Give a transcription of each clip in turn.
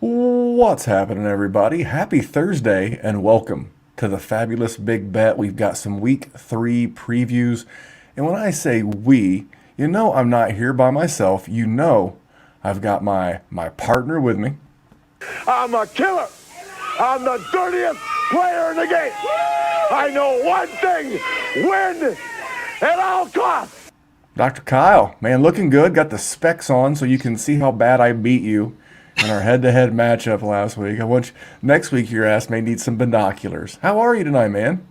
What's happening, everybody? Happy Thursday and welcome to the Fabulous Big Bet. We've got some week 3 previews. And when I say we, you know I'm not here by myself. You know I've got my partner with me. I'm a killer. I'm the dirtiest player in the game. I know one thing, win at all costs. Dr. Kyle, man, looking good. Got the specs on so you can see how bad I beat you in our head-to-head matchup last week. Next week your ass may need some binoculars. How are you tonight, man?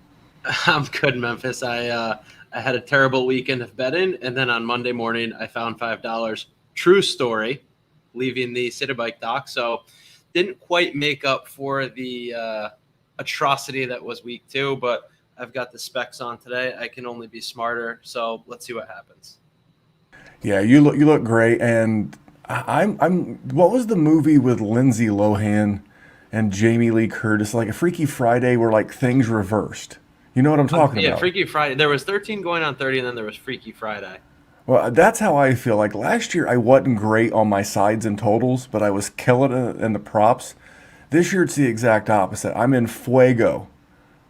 I'm good, Memphis. I had a terrible weekend of betting, and then on Monday morning I found $5. True story, leaving the city bike dock. So didn't quite make up for the atrocity that was week 2, but I've got the specs on today. I can only be smarter. So let's see what happens. Yeah, you look great, and I'm. What was the movie with Lindsay Lohan and Jamie Lee Curtis? Like a Freaky Friday, where like things reversed. You know what I'm talking Yeah, about? Freaky Friday. There was 13 going on 30, and then there was Freaky Friday. Well, that's how I feel. Like last year, I wasn't great on my sides and totals, but I was killing it in the props. This year, it's the exact opposite. I'm in fuego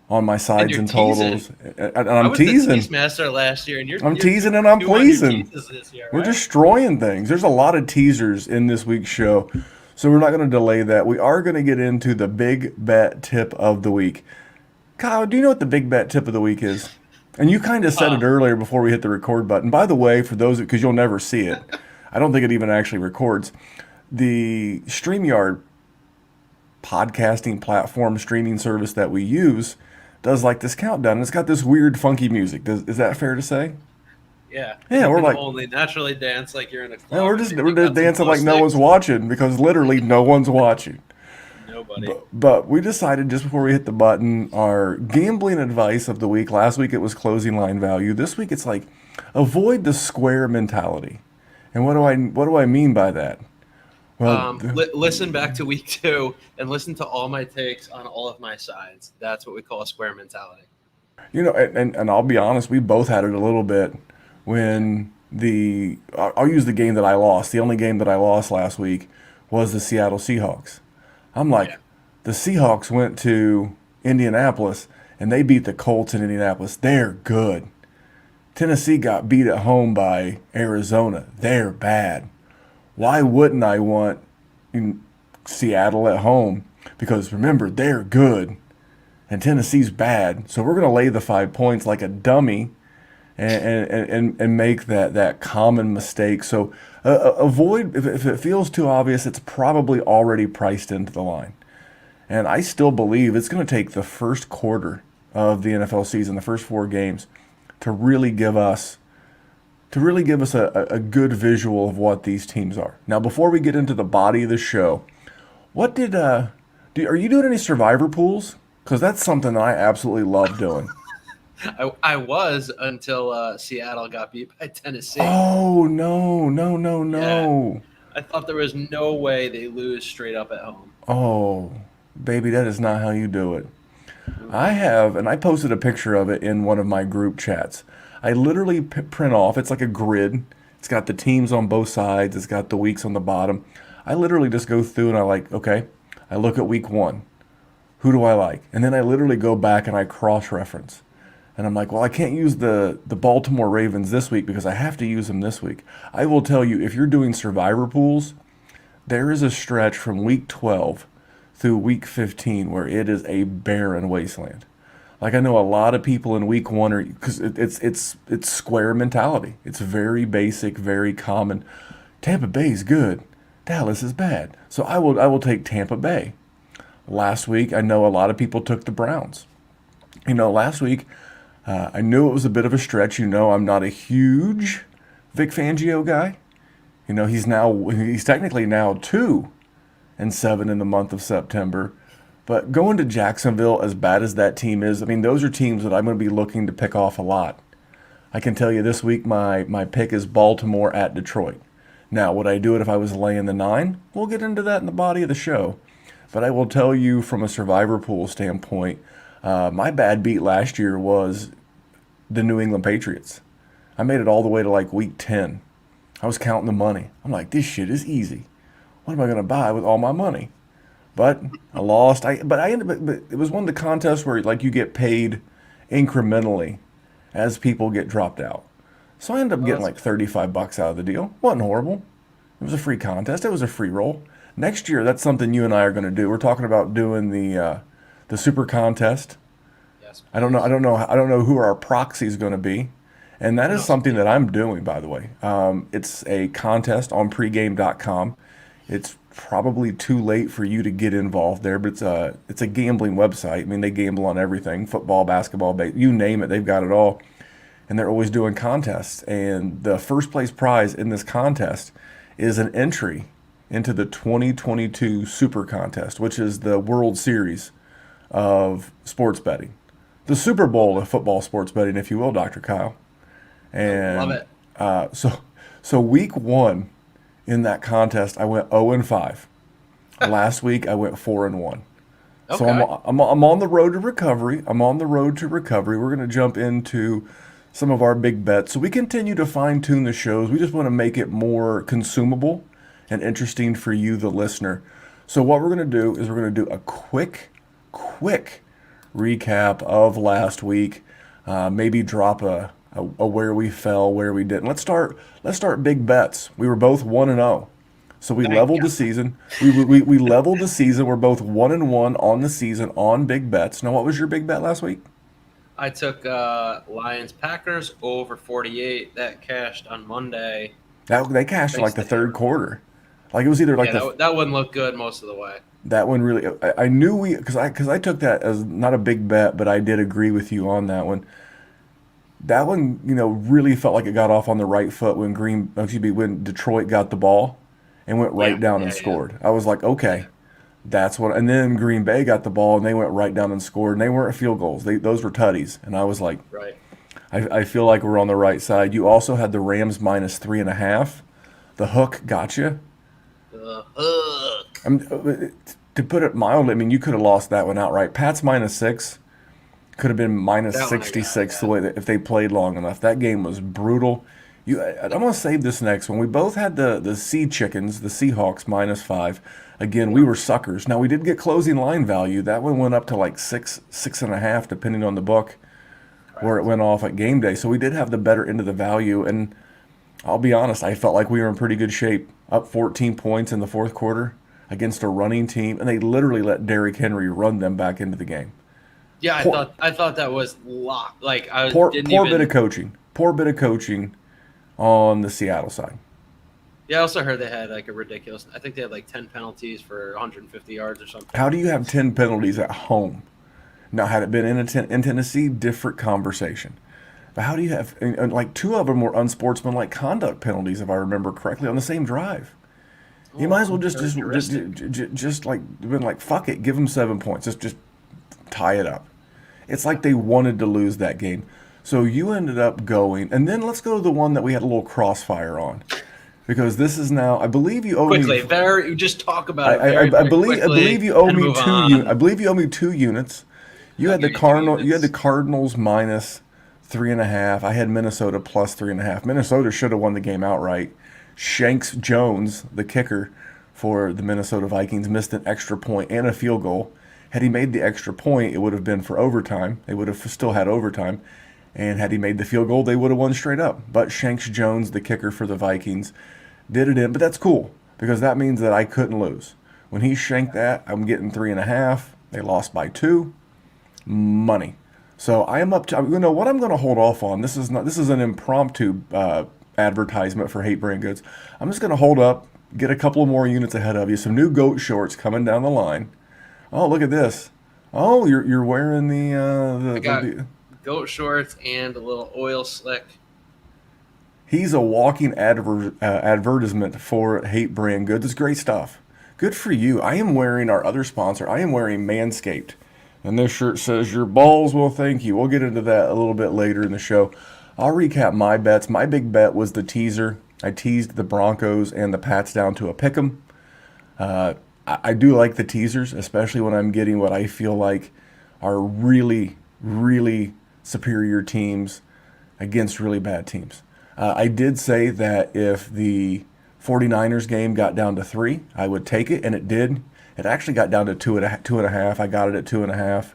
on my And sides you're and teasing. totals, and I I'm was the teasing. tease master last year, and you're I'm you're teasing two, and I'm two on your pleasing. teases this year, We're right? destroying things. There's a lot of teasers in this week's show, so we're not going to delay that. We are going to get into the big bet tip of the week. Kyle, do you know what the big bet tip of the week is? And you kind of said it Uh, earlier before we hit the record button. By the way, for those, because you'll never see it, I don't think it even actually records. The StreamYard podcasting platform streaming service that we use does like this countdown. It's got this weird, funky music. Is that fair to say? Yeah, Yeah, you we're can like, only naturally dance like you're in a yeah, club. and we're you just got some dancing glow like no one's sticks. watching because literally no one's watching. Nobody. But we decided just before we hit the button our gambling advice of the week. Last week it was closing line value. This week it's like avoid the square mentality. And what do I mean by that? Well, Listen back to week 2 and listen to all my takes on all of my sides. That's what we call a square mentality. and I'll be honest, we both had it a little bit when I'll use the game that I lost. The only game that I lost last week was the Seattle Seahawks. I'm Yeah. like, the Seahawks went to Indianapolis and they beat the Colts in Indianapolis. They're good. Tennessee got beat at home by Arizona. They're bad. Why wouldn't I want Seattle at home? Because remember, they're good and Tennessee's bad. So we're going to lay the 5 points like a dummy and make that common mistake. So avoid, if it feels too obvious, it's probably already priced into the line. And I still believe it's going to take the first quarter of the NFL season, the first 4 games, to really give us a good visual of what these teams are. Now, before we get into the body of the show, what are you doing any survivor pools? Because that's something that I absolutely love doing. I was until Seattle got beat by Tennessee. Oh no, no, no, Yeah. no. I thought there was no way they lose straight up at home. Oh, baby, that is not how you do it. I Mm-mm. have, and I posted a picture of it in one of my group chats. I literally print off, it's like a grid. It's got the teams on both sides, it's got the weeks on the bottom. I literally just go through and I like, okay, I look at week 1. Who do I like? And then I literally go back and I cross reference. And I'm like, well, I can't use the Baltimore Ravens this week because I have to use them this week. I will tell you, if you're doing survivor pools, there is a stretch from week 12 through week 15 where it is a barren wasteland. Like I know a lot of people in week 1 are because it's square mentality. It's very basic, very common. Tampa Bay is good. Dallas is bad. So I will take Tampa Bay. Last week I know a lot of people took the Browns. Last week I knew it was a bit of a stretch. I'm not a huge Vic Fangio guy. He's technically now 2-7 in the month of September. But going to Jacksonville, as bad as that team is, I mean, those are teams that I'm going to be looking to pick off a lot. I can tell you this week my pick is Baltimore at Detroit. Now, would I do it if I was laying the 9? We'll get into that in the body of the show. But I will tell you from a survivor pool standpoint, my bad beat last year was the New England Patriots. I made it all the way to like week 10. I was counting the money. I'm like, this shit is easy. What am I going to buy with all my money? but I lost. But I ended. But it was one of the contests where like you get paid incrementally as people get dropped out. So I ended up Oh, getting that's like $35 out of the deal. Wasn't horrible. It was a free contest. It was a free roll. Next year, that's something you and I are going to do. We're talking about doing the super contest. yes, I don't know. I please. don't know. I don't know who our proxy is going to be, and that is No, something that I'm doing. By the way, it's a contest on pregame.com. It's probably too late for you to get involved there, but it's a gambling website. I mean, they gamble on everything: football, basketball, you name it. They've got it all, and they're always doing contests. And the first place prize in this contest is an entry into the 2022 Super Contest, which is the World Series of sports betting, the Super Bowl of football sports betting, if you will, Dr. Kyle. I love And it. so week one in that contest, I went 0 and 5. Last week, I went 4 and 1. So Okay. I'm on the road to recovery. I'm on the road to recovery. We're going to jump into some of our big bets. So we continue to fine tune the shows. We just want to make it more consumable and interesting for you, the listener. So what we're going to do is we're going to do a quick recap of last week. Maybe drop a where we fell, where we didn't. Let's start big bets. We were both 1 and 0. So we Thank leveled you. the season. We leveled the season. We're both 1 and 1 on the season on big bets. Now, what was your big bet last week? I took Lions Packers over 48. That cashed on Monday. That they cashed in Thanks like the to third Aaron. quarter. Like it was either like Yeah, that wouldn't look good most of the way. that one really. I knew we because I took that as not a big bet, but I did agree with you on that one. That one, really felt like it got off on the right foot when Detroit got the ball and went right Yeah, down and yeah, yeah, scored. I was like, yeah. okay, that's what. And then Green Bay got the ball and they went right down and scored. And they weren't field goals; those were tutties. And I was like, Right. I feel like we're on the right side. You also had the Rams -3.5. The hook got you. The hook. To put it mildly, I mean, you could have lost that one outright. Pats -6 could have been minus That one I got. 66 the Yeah. way that if they played long enough. That game was brutal. I'm gonna save this next one. We both had the Sea Chickens, the Seahawks -5. Again, we Yeah. were suckers. Now we did get closing line value. That one went up to like 6.5, depending on the book where it Correct. went off at game day. So we did have the better end of the value. And I'll be honest, I felt like we were in pretty good shape. Up 14 points in the fourth quarter against a running team, and they literally let Derrick Henry run them back into the game. Yeah, I Poor, thought I thought that was locked. Like I didn't poor bit of even. coaching. Poor bit of coaching on the Seattle side. Yeah, I also heard they had like a ridiculous. I think they had like 10 penalties for 150 yards or something. How do you have 10 penalties at home? Now, had it been in Tennessee, different conversation. But how do you have, and like two of them were unsportsmanlike conduct penalties, if I remember correctly, on the same drive? You Oh, might as well uncharacteristic. just like been like fuck it, give them 7 points, just tie it up. It's like they wanted to lose that game. So you ended up going, and then let's go to the one that we had a little crossfire on, because this is now I believe you owe me. Quickly, very just talk about it very, I very believe quickly you owe and me move two. on. I believe you owe me 2 units. You I'll had the give you 2 Cardinal. You had the units. Cardinals -3.5. I had Minnesota +3.5. Minnesota should have won the game outright. Shanks Jones, the kicker for the Minnesota Vikings, missed an extra point and a field goal. Had he made the extra point, it would have been for overtime. They would have still had overtime. And had he made the field goal, they would have won straight up. But Shanks Jones, the kicker for the Vikings, did it in. But that's cool because that means that I couldn't lose. When he shanked that, I'm getting 3.5. They lost by 2. Money. So I am up to what I'm going to hold off on. This is an impromptu advertisement for Hate Brand Goods. I'm just going to hold up, get a couple of more units ahead of you. Some new goat shorts coming down the line. Oh, look at this. Oh, you're wearing I got goat shorts and a little oil slick. He's a walking advertisement for Hate Brand Goods. It's great stuff. Good for you. I am wearing our other sponsor. I am wearing Manscaped. And this shirt says, your balls will thank you. We'll get into that a little bit later in the show. I'll recap my bets. My big bet was the teaser. I teased the Broncos and the Pats down to a pick'em. I do like the teasers, especially when I'm getting what I feel like are really, really superior teams against really bad teams. I did say that if the 49ers game got down to 3, I would take it, and it did. It actually got down to 2.5. I got it at 2.5.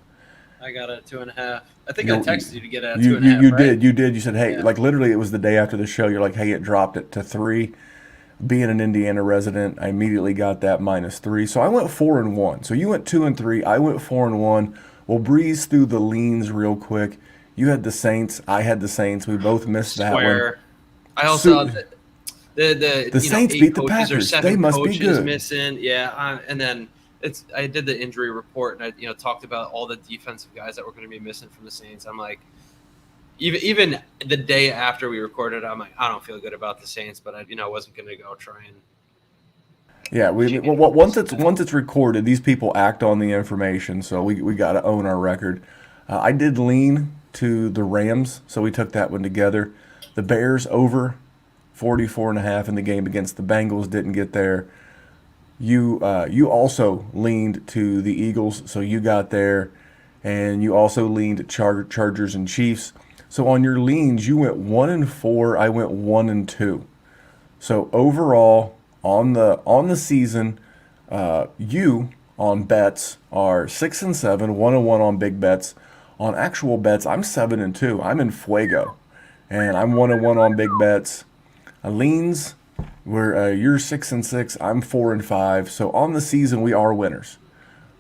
I got it at 2.5. I think I You texted you to get it at you 2.5, right? did. You said, hey, Yeah. like literally, it was the day after the show. You're like, hey, it dropped it to 3. Being an Indiana resident, I immediately got that -3. So I went 4-1. So you went 2-3. I went 4-1. We'll breeze through the leans real quick. You had the Saints. I had the Saints. We both missed that one. Square. I also So the the Saints 8 beat the coaches or Packers. They 7 must be coaches good. missing. Yeah, and then I did the injury report and I talked about all the defensive guys that were going to be missing from the Saints. I'm like, even the day after we recorded, I'm like, I don't feel good about the Saints, but I wasn't going to go try and Yeah, change once it's recorded, these people act on the information, so we got to own our record. I did lean to the Rams, so we took that one together. The Bears over 44.5 in the game against the Bengals, didn't get there. You also leaned to the Eagles, so you got there, and you also leaned Chargers and Chiefs. So on your leans, you went 1-4. I went 1-2. So overall, on the season, you on bets are 6-7, 1-1 on big bets. On actual bets, I'm 7-2. I'm in fuego, and I'm 1-1 on big bets. Leans, where you're 6-6, I'm 4-5. So on the season, we are winners.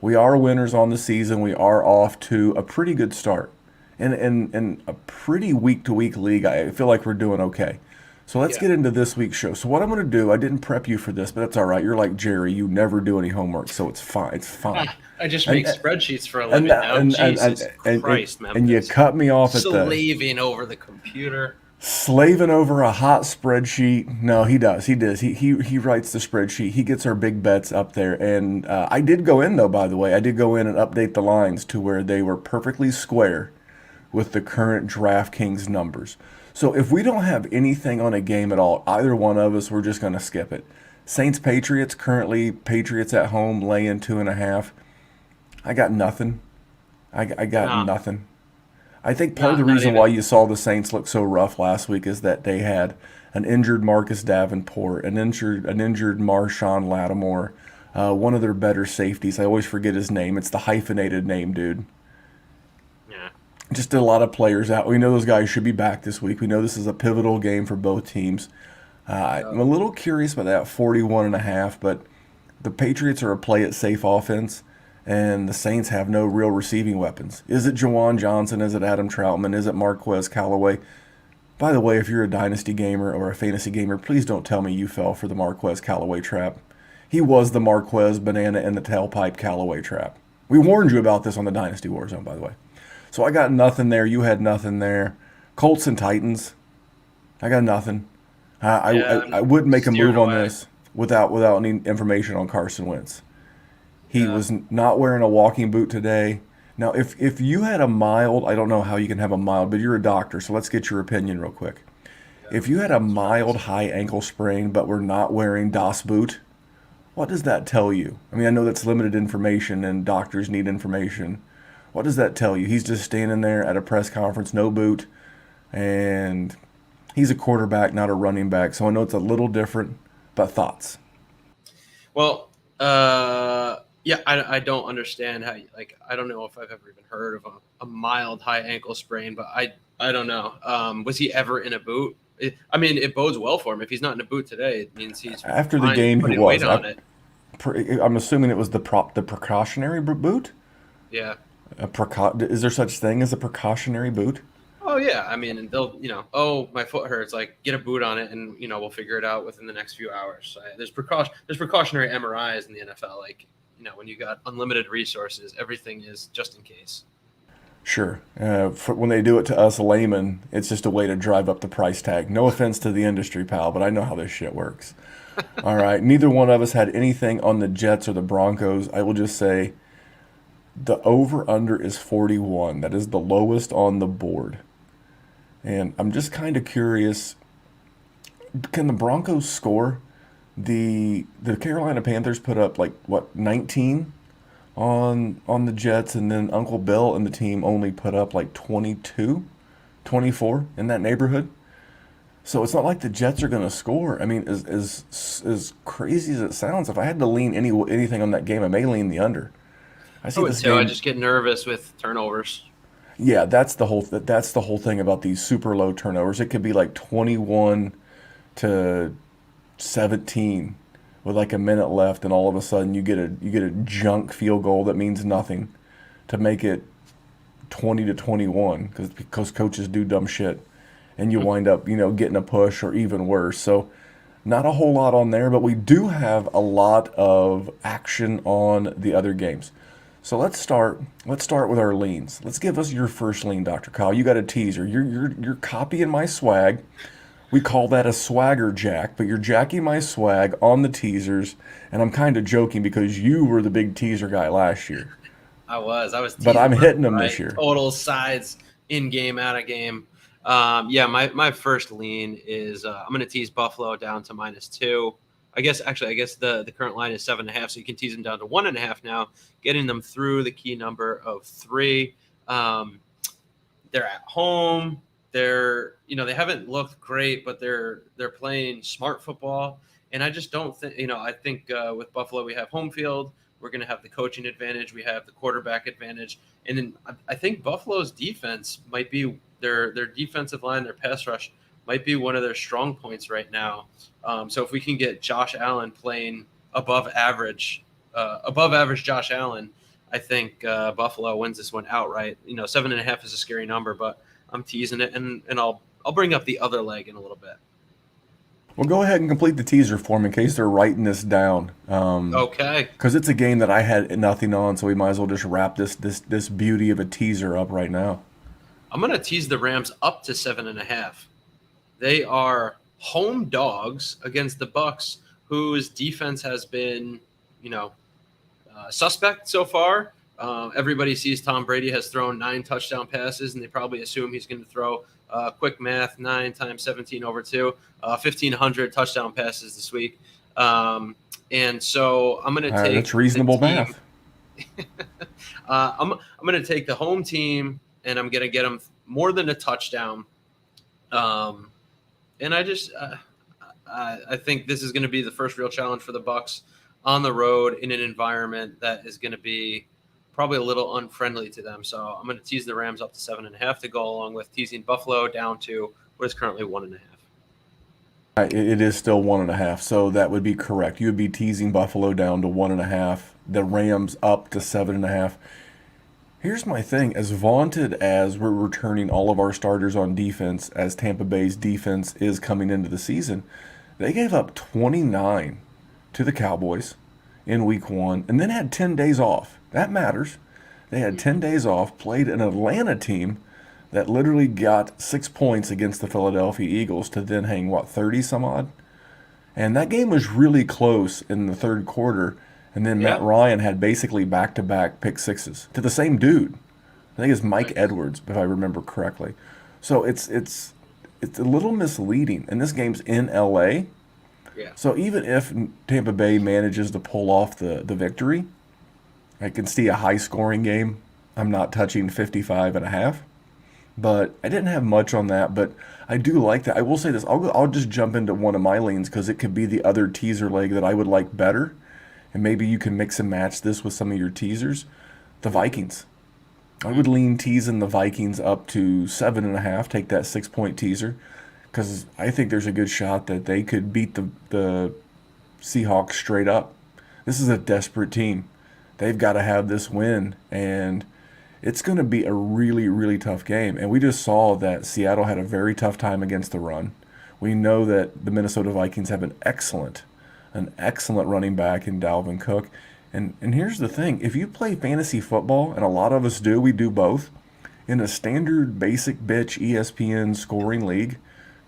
We are winners on the season. We are off to a pretty good start. In a pretty week-to-week league, I feel like we're doing okay. So let's Yeah. get into this week's show. So what I'm going to do, I didn't prep you for this, but that's all right. You're like Jerry. You never do any homework, so it's fine. It's fine. I just And make spreadsheets for a living now. Jesus Christ, Memphis. and you cut me off at the Slaving over the computer. slaving over a hot spreadsheet. No, he does. He does. He writes the spreadsheet. He gets our big bets up there. And I did go in, though, by the way. I did go in and update the lines to where they were perfectly square with the current DraftKings numbers. So if we don't have anything on a game at all, either one of us, we're just going to skip it. Saints Patriots, currently Patriots at home, laying 2.5. I got nothing. I got Nah. nothing. I think part of Not the reason even. why you saw the Saints look so rough last week is that they had an injured Marcus Davenport, an injured Marshawn Lattimore, one of their better safeties. I always forget his name. It's the hyphenated name, dude. Yeah. Just a lot of players out. We know those guys should be back this week. We know this is a pivotal game for both teams. I'm a little curious about that 41.5, but the Patriots are a play it safe offense, and the Saints have no real receiving weapons. Is it Jawan Johnson? Is it Adam Troutman? Is it Marquez Callaway? By the way, if you're a dynasty gamer or a fantasy gamer, please don't tell me you fell for the Marquez Callaway trap. He was the Marquez banana in the tailpipe Callaway trap. We warned you about this on the Dynasty Warzone, by the way. So I got nothing there. You had nothing there. Colts and Titans. I got nothing. I wouldn't make a steered move on away. this without any information on Carson Wentz. He Yeah. was not wearing a walking boot today. Now, if you had a mild, I don't know how you can have a mild, but you're a doctor, so let's get your opinion real quick. If you had a mild high ankle sprain, but we're not wearing Das Boot, what does that tell you? I mean, I know that's limited information and doctors need information. What does that tell you? He's just standing there at a press conference, no boot, and he's a quarterback, not a running back. So I know it's a little different, but thoughts? Well, yeah, I don't understand how, I don't know if I've ever even heard of a mild high ankle sprain, but I don't know. Was he ever in a boot? It bodes well for him. If he's not in a boot today, it means he's After the fine game, he putting was. weight on it. I'm assuming it was the precautionary boot? Yeah. Is there such thing as a precautionary boot? Oh yeah. And they'll, oh, my foot hurts. Like, get a boot on it, and we'll figure it out within the next few hours. So, there's precautionary MRIs in the NFL. Like, when you got unlimited resources, everything is just in case. Sure. When they do it to us laymen, it's just a way to drive up the price tag. No offense to the industry, pal, but I know how this shit works. All right. Neither one of us had anything on the Jets or the Broncos. I will just say the over-under is 41. That is the lowest on the board. And I'm just kind of curious, can the Broncos score? The Carolina Panthers put up 19 on the Jets, and then Uncle Bill and the team only put up 22, 24 in that neighborhood. So it's not like the Jets are going to score. I mean, as crazy as it sounds, if I had to lean anything on that game, I may lean the under. I I see would this too. I game. just get nervous with turnovers. Yeah, that's the whole thing about these super low turnovers. It could be like 21 to 17 with like a minute left, and all of a sudden you get a junk field goal that means nothing to make it 20 to 21 because coaches do dumb shit, and you wind up getting a push or even worse. So not a whole lot on there, but we do have a lot of action on the other games. So let's start with our leans. Let's give us your first lean, Dr. Kyle. You got a teaser. You're copying my swag. We call that a swagger jack, but you're jacking my swag on the teasers, and I'm kind of joking because you were the big teaser guy last year. I was But teasing I'm left hitting and them this right, year. total sides, in game, out of game. Yeah, my first lean is I'm going to tease Buffalo down to -2. I guess the current line is 7.5, so you can tease them down to 1.5 now, getting them through the key number of 3. Um, they're at home. They haven't looked great, but they're playing smart football. And I just don't think I think with Buffalo we have home field. We're going to have the coaching advantage. We have the quarterback advantage, and then I think Buffalo's defense might be their defensive line, their pass rush might be one of their strong points right now. So if we can get Josh Allen playing above average Josh Allen, I think Buffalo wins this one outright. 7.5 is a scary number, but I'm teasing it, and I'll bring up the other leg in a little bit. Well, go ahead and complete the teaser for me in case they're writing this down. Okay, Because it's a game that I had nothing on, so we might as well just wrap this beauty of a teaser up right now. I'm gonna tease the Rams up to 7.5. They are home dogs against the Bucks, whose defense has been, you know, suspect so far. Everybody sees Tom Brady has thrown 9 touchdown passes, and they probably assume he's going to throw quick math 9 times 17 over 2, 1,500 touchdown passes this week. And so I'm going to take That's reasonable the team. math. I'm going to take the home team, and I'm going to get them more than a touchdown. And I think this is going to be the first real challenge for the Bucks on the road in an environment that is going to be probably a little unfriendly to them. So I'm going to tease the Rams up to 7.5 to go along with teasing Buffalo down to what is currently 1.5. It is still 1.5, so that would be correct. You would be teasing Buffalo down to 1.5, the Rams up to 7.5. Here's my thing: as vaunted as we're returning all of our starters on defense, as Tampa Bay's defense is coming into the season, they gave up 29 to the Cowboys in Week 1, and then had 10 days off. That matters. They had 10 days off, played an Atlanta team that literally got 6 points against the Philadelphia Eagles to then hang, 30 some odd? And that game was really close in the third quarter. And then Matt Yeah. Ryan had basically back-to-back pick sixes to the same dude. I think it's Mike Edwards, if I remember correctly. So it's a little misleading. And this game's in L.A., Yeah. so even if Tampa Bay manages to pull off the victory, I can see a high-scoring game. I'm not touching 55.5. But I didn't have much on that, but I do like that. I will say this. I'll just jump into one of my leans because it could be the other teaser leg that I would like better. And maybe you can mix and match this with some of your teasers. The Vikings. I would lean teasing the Vikings up to 7.5. Take that 6-point teaser because I think there's a good shot that they could beat the Seahawks straight up. This is a desperate team. They've got to have this win, and it's going to be a really, really tough game. And we just saw that Seattle had a very tough time against the run. We know that the Minnesota Vikings have an excellent running back in Dalvin Cook. And here's the thing. If you play fantasy football, and a lot of us do, we do both, in a standard basic bitch ESPN scoring league,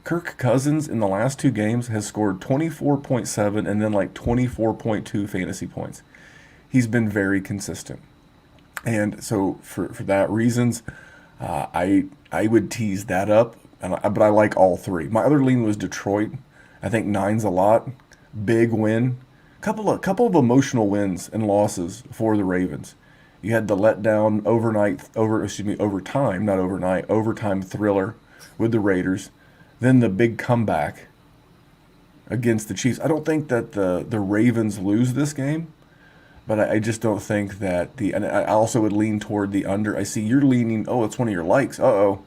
Kirk Cousins in the last 2 games has scored 24.7 and then like 24.2 fantasy points. He's been very consistent. And so for that reasons, I would tease that up, but I like all 3. My other lean was Detroit. I think 9's a lot. Big win. Couple of emotional wins and losses for the Ravens. You had the letdown overtime thriller with the Raiders. then the big comeback against the Chiefs. I don't think that the Ravens lose this game, but I just don't think that and I also would lean toward the under. I see you're leaning. Oh, it's one of your likes. Uh-oh.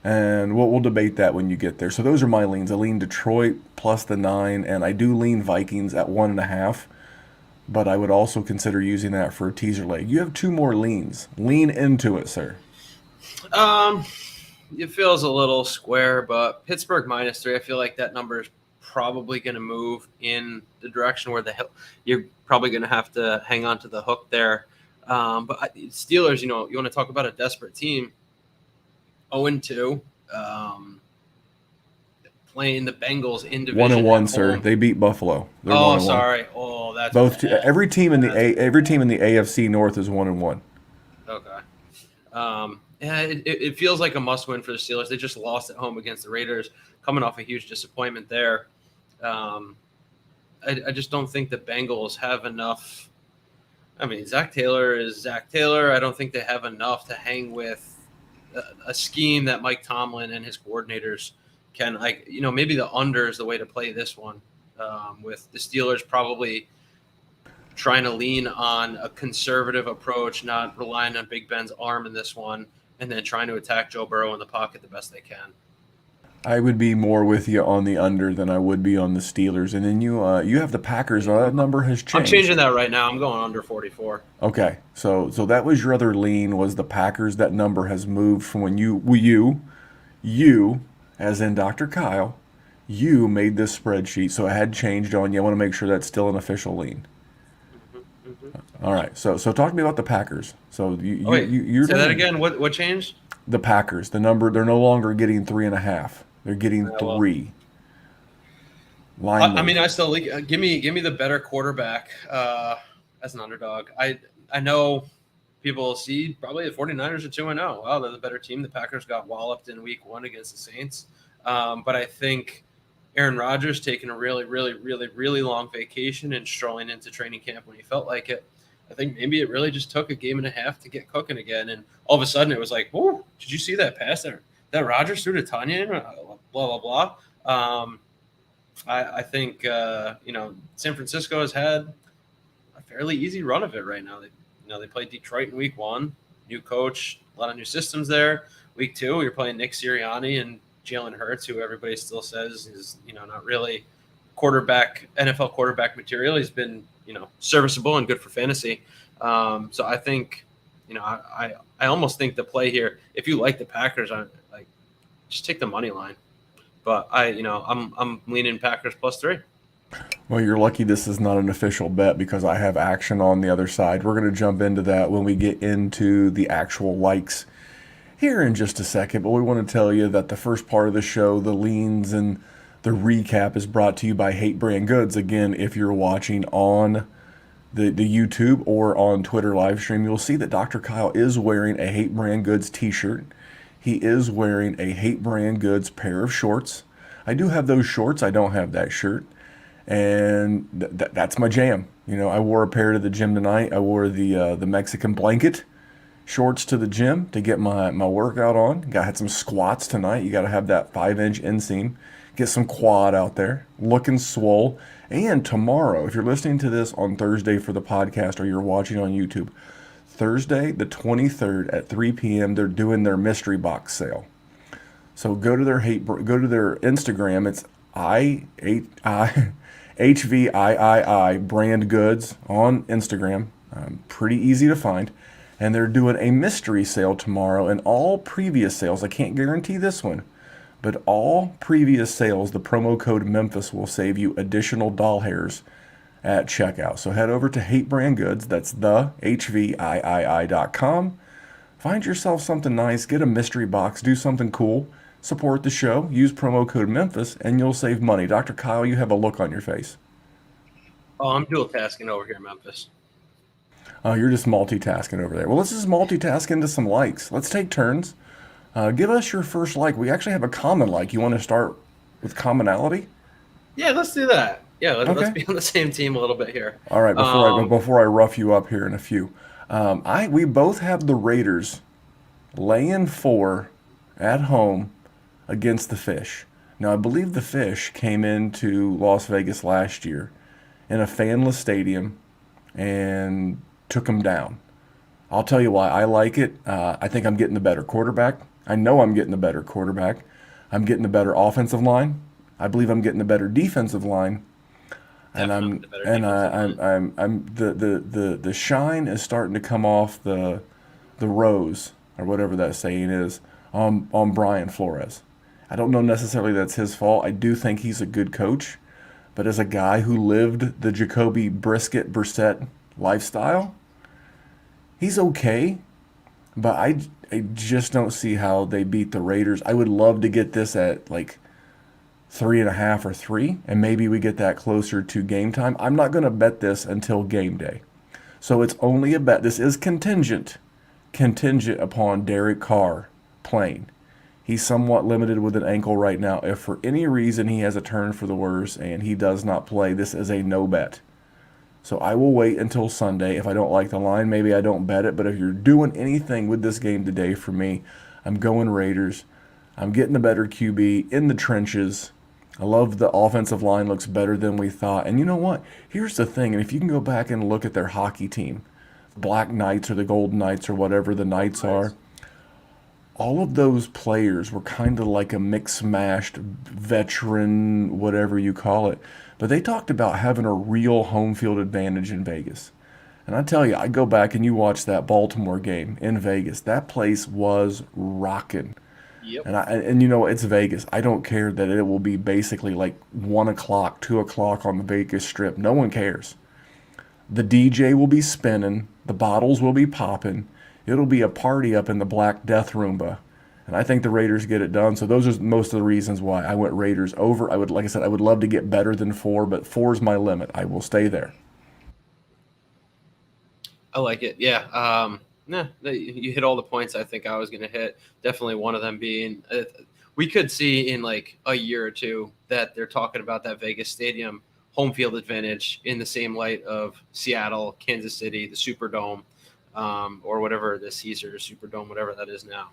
And we'll debate that when you get there. So those are my leans. I lean Detroit plus the 9, and I do lean Vikings at 1.5. But I would also consider using that for a teaser leg. You have 2 more leans. Lean into it, sir. It feels a little square, but Pittsburgh -3. I feel like that number is probably going to move in the direction where you're probably going to have to hang on to the hook there. But Steelers, you want to talk about a desperate team. 0-2, playing the Bengals in division. 1-1, sir. They beat Buffalo. They're 1-1. Sorry. Oh, that's both. Every team in the AFC North is 1-1. Okay. Yeah, it feels like a must-win for the Steelers. They just lost at home against the Raiders, coming off a huge disappointment there. I just don't think the Bengals have enough. I mean, Zach Taylor is Zach Taylor. I don't think they have enough to hang with a scheme that Mike Tomlin and his coordinators can, maybe the under is the way to play this one, with the Steelers probably trying to lean on a conservative approach, not relying on Big Ben's arm in this one, and then trying to attack Joe Burrow in the pocket the best they can. I would be more with you on the under than I would be on the Steelers. And then you have the Packers. That number has changed. I'm changing that right now. I'm going under 44. Okay, so that was your other lean, was the Packers. That number has moved from when you, as in Dr. Kyle, you made this spreadsheet, so it had changed on you. I want to make sure that's still an official lean. All right, so talk to me about the Packers. So you're say that again. What changed? The Packers. The number, they're no longer getting 3.5. They're getting 3. I mean, I still give me the better quarterback as an underdog. I know people see probably the 49ers are 2-0. Wow, they're the better team. The Packers got walloped in week 1 against the Saints. But I think Aaron Rodgers taking a really, really, really, really long vacation and strolling into training camp when he felt like it. I think maybe it really just took a game and a half to get cooking again. And all of a sudden it was like, whoa, did you see that pass there? That Rodgers threw to Tanya, blah, blah, blah. I think, San Francisco has had a fairly easy run of it right now. They played Detroit in week 1, new coach, a lot of new systems there. Week 2, you're playing Nick Sirianni and Jalen Hurts, who everybody still says is, not really NFL quarterback material. He's been, serviceable and good for fantasy. So I think, I almost think the play here, if you like the Packers, just take the money line. But I'm leaning Packers +3. Well, you're lucky this is not an official bet because I have action on the other side. We're going to jump into that when we get into the actual likes here in just a second. But we want to tell you that the first part of the show, the leans and the recap, is brought to you by Hate Brand Goods. Again, if you're watching on the YouTube or on Twitter live stream, you'll see that Dr. Kyle is wearing a Hate Brand Goods t-shirt. He is wearing a Hate Brand Goods pair of shorts. I do have those shorts. I don't have that shirt. And that's my jam. I wore a pair to the gym tonight. I wore the Mexican blanket shorts to the gym to get my workout on. Had some squats tonight. You got to have that 5-inch inseam. Get some quad out there, looking swole. And tomorrow, if you're listening to this on Thursday for the podcast or you're watching on YouTube, Thursday the 23rd at 3 p.m. they're doing their mystery box sale. So go to their Instagram. It's HVIII brand goods on Instagram. Pretty easy to find. And they're doing a mystery sale tomorrow, and all previous sales, I can't guarantee this one, but all previous sales, the promo code Memphis will save you additional doll hairs at checkout. So head over to Hate Brand Goods. That's the HVIII.com. Find yourself something nice. Get a mystery box. Do something cool. Support the show. Use promo code Memphis, and you'll save money. Dr. Kyle, you have a look on your face. Oh, I'm dual tasking over here, Memphis. Oh, you're just multitasking over there. Well, let's just multitask into some likes. Let's take turns. Give us your first like. We actually have a common like. You want to start with commonality? Yeah, let's do that. Yeah, let's be on the same team a little bit here. All right, before I rough you up here in a few. We both have the Raiders laying 4 at home against the Fish. Now, I believe the Fish came into Las Vegas last year in a fanless stadium and took them down. I'll tell you why I like it. I think I'm getting the better quarterback. I know I'm getting the better quarterback. I'm getting the better offensive line. I believe I'm getting the better defensive line. And Definitely I'm the better and defensive I, line. I'm the shine is starting to come off the rose or whatever that saying is on Brian Flores. I don't know necessarily that's his fault. I do think he's a good coach, but as a guy who lived the Jacoby Brissett lifestyle, he's okay. But I just don't see how they beat the Raiders. I would love to get this at like 3.5 or 3, and maybe we get that closer to game time. I'm not going to bet this until game day. So it's only a bet. This is contingent upon Derek Carr playing. He's somewhat limited with an ankle right now. If for any reason he has a turn for the worse and he does not play, this is a no bet. So I will wait until Sunday. If I don't like the line, maybe I don't bet it. But if you're doing anything with this game today for me, I'm going Raiders. I'm getting the better QB in the trenches. I love the offensive line looks better than we thought. And you know what? Here's the thing. And if you can go back and look at their hockey team, Black Knights or the Golden Knights or whatever the Knights are, all of those players were kind of like a mix mashed veteran, whatever you call it. But they talked about having a real home field advantage in Vegas. And I tell you, I go back and you watch that Baltimore game in Vegas. That place was rocking. Yep. And you know it's Vegas. I don't care that it will be basically like 1 o'clock, 2 o'clock on the Vegas Strip. No one cares. The DJ will be spinning. The bottles will be popping. It'll be a party up in the Black Death Roomba. And I think the Raiders get it done. So those are most of the reasons why I went Raiders over. Like I said, I would love to get better than 4, but 4 is my limit. I will stay there. I like it. Yeah. You hit all the points I think I was going to hit. Definitely one of them being we could see in like a year or two that they're talking about that Vegas stadium home field advantage in the same light of Seattle, Kansas City, the Superdome, or whatever the Caesar Superdome, whatever that is now.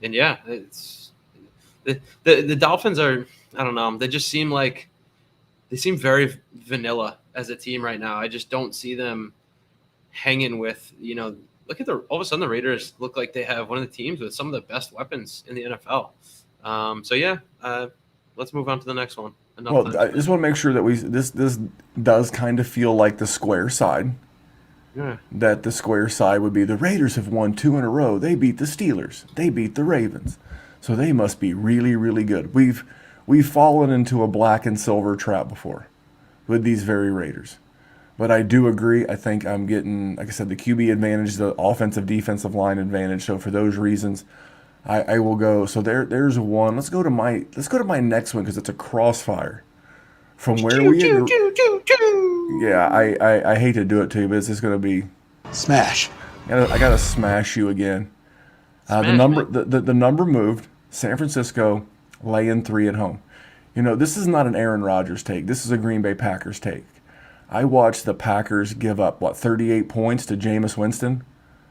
And yeah, it's the Dolphins are, I don't know, they just seem like they seem very vanilla as a team right now. I just don't see them hanging with, look at all of a sudden the Raiders look like they have one of the teams with some of the best weapons in the NFL. Let's move on to the next one. Well, I just want to make sure that this does kind of feel like the square side. Yeah. That the square side would be the Raiders have won 2 in a row. They beat the Steelers. They beat the Ravens. So they must be really, really good. We've fallen into a black and silver trap before with these very Raiders. But I do agree. I think I'm getting, like I said, the QB advantage, the offensive defensive line advantage. So for those reasons, I will go. So there's one. Let's go to my next one because it's a crossfire. From where we agree. Yeah, I hate to do it to you, but it's just going to be smash. I gotta smash you again. The number moved. San Francisco laying 3 at home. This is not an Aaron Rodgers take. This is a Green Bay Packers take. I watched the Packers give up 38 points to Jameis Winston,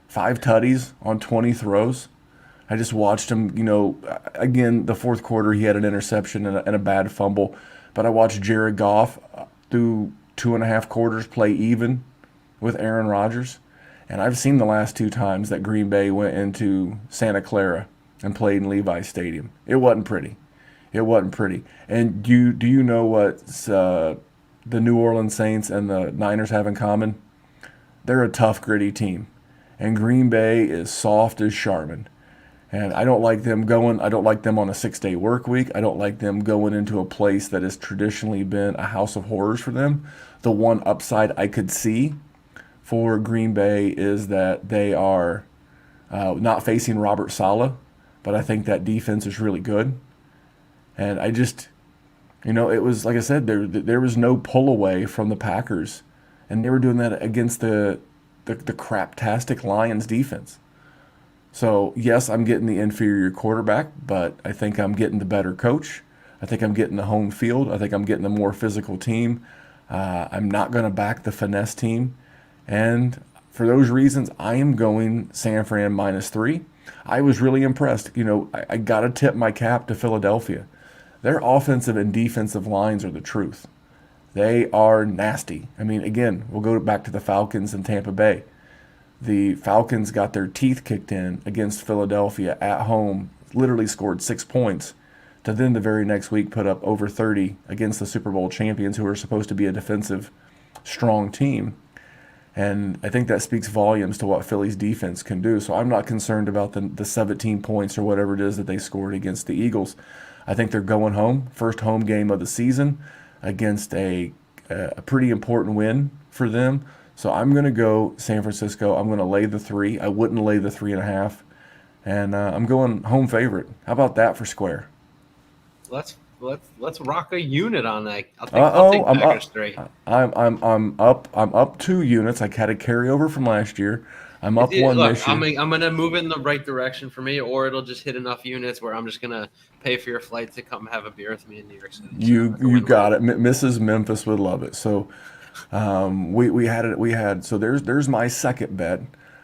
5 tutties on 20 throws. I just watched him. Again, the fourth quarter he had an interception and a bad fumble. But I watched Jared Goff through 2.5 quarters play even with Aaron Rodgers. And I've seen the last 2 times that Green Bay went into Santa Clara and played in Levi Stadium. It wasn't pretty. And do you know what the New Orleans Saints and the Niners have in common? They're a tough, gritty team. And Green Bay is soft as Charmin. And I don't like them on a 6-day work week. I don't like them going into a place that has traditionally been a house of horrors for them. The one upside I could see for Green Bay is that they are not facing Robert Saleh, but I think that defense is really good. And I just, it was, like I said, there was no pull away from the Packers. And they were doing that against the craptastic Lions defense. So, yes, I'm getting the inferior quarterback, but I think I'm getting the better coach. I think I'm getting the home field. I think I'm getting the more physical team. I'm not going to back the finesse team. And for those reasons, I am going San Fran -3. I was really impressed. I got to tip my cap to Philadelphia. Their offensive and defensive lines are the truth. They are nasty. I mean, again, we'll go back to the Falcons and Tampa Bay. The Falcons got their teeth kicked in against Philadelphia at home, literally scored 6 points, to then the very next week put up over 30 against the Super Bowl champions, who are supposed to be a defensive, strong team. And I think that speaks volumes to what Philly's defense can do. So I'm not concerned about the 17 points or whatever it is that they scored against the Eagles. I think they're going home, first home game of the season against a pretty important win for them. So I'm going to go San Francisco. I'm going to lay the 3. I wouldn't lay the 3.5. And I'm going home favorite. How about that for Square? Let's rock a unit on that. I'll take Packers 3. I'm up 2 units. I had a carryover from last year. I'm up one Look, this year. I'm gonna move in the right direction for me, or it'll just hit enough units where I'm just gonna pay for your flight to come have a beer with me in New York City. You got it. Mrs. Memphis would love it. So we had so there's my second bet.